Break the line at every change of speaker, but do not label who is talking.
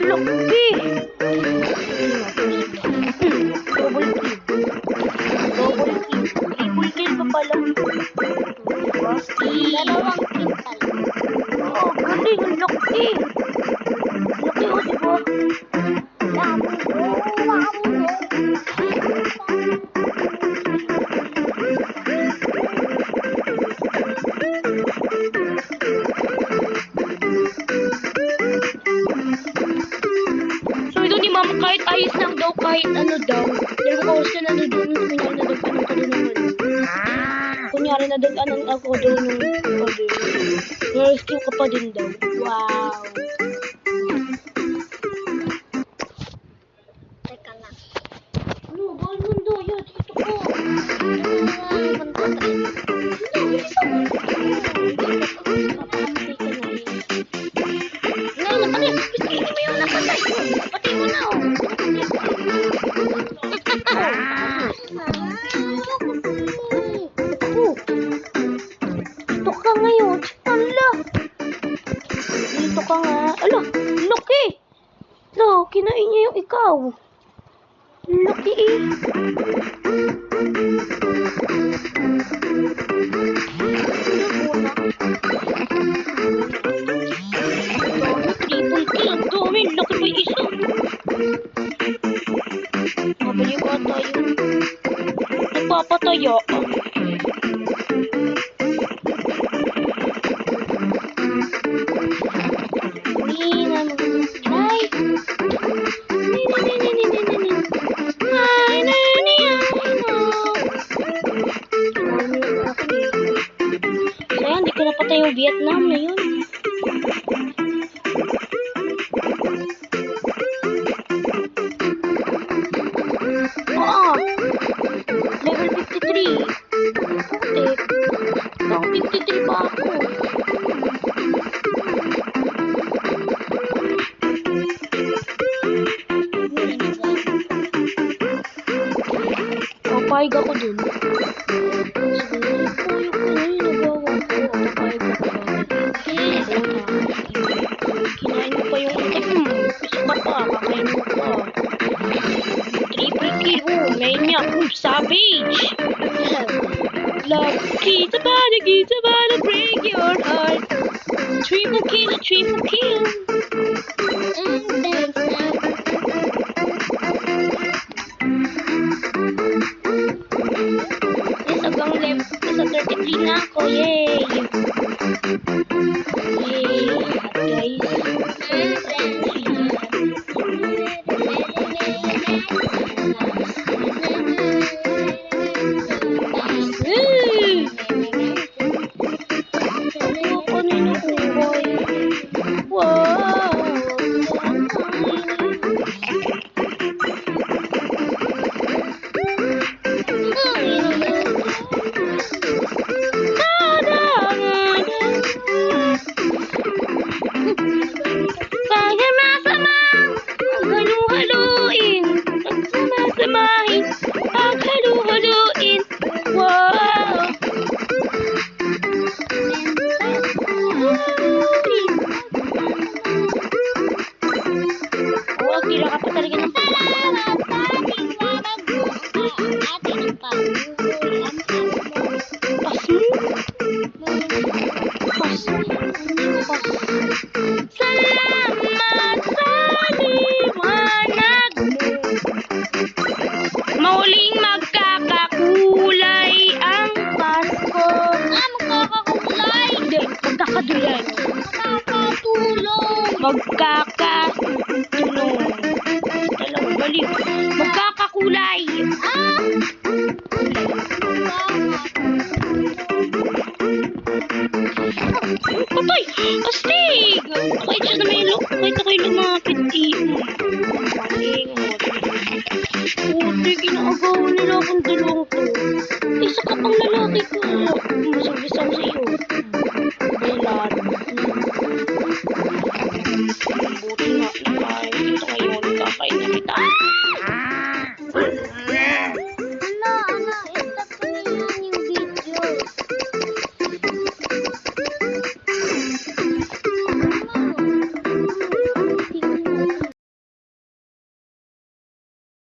laki! Double kill. Double kill. Triple kill pa pala.
Dalawang kill pala.
Oo, galing. Ang laki. Laki o, diba? So ito ni mama, kahit ayos lang daw, kahit ano daw. Dalawang oras na nandun, kunyari nadagpanan ako doon ng rescue ka pa din daw. Wow.
Teka lang.
Ano, bawal mundo yun. Dito ko. Patay mo na, oh. Dito ka ngayon. Ala. Dito ka nga. Ala, laki. Lo, kinain niya yung ikaw. Laki eh. Triple kill. Ang dami. Laki pa yung isa. Mabali ba tayo? Nagpapataya. Sayang, di ko napatay yung Vietnam na yun. Oo. Level 53. Putik. Pang 53 pa ako. Papayag ako dun. Kinain mo pa yung isa ka pa, kakain mo pa. Triple kill, maniac, savage. Love, kita bana, break your heart. Triple kill, triple kill. Yes, abang left, nasa 33 na ako, yay. Yay, guys. Kanina uway. Wow. Paghalu-haluin, pagsamasamahin, paghalu-haluin. Wow. Oh, kira ka pa talaga ng salamat sa liwanag mo. Mauling magkakakulay ang Pasko.
Magkakakulay.
Hindi, magkakadulay.
Magkakatulong.
Magkakatulong. Talagang baliw. Magkakakulay. Patay! Astig! Kahit siya na may kahit ako'y lumapit Putik, inaagawan nila akong dalawang to. Isa ka pang lalaki ko. Masabisa ko sa iyo.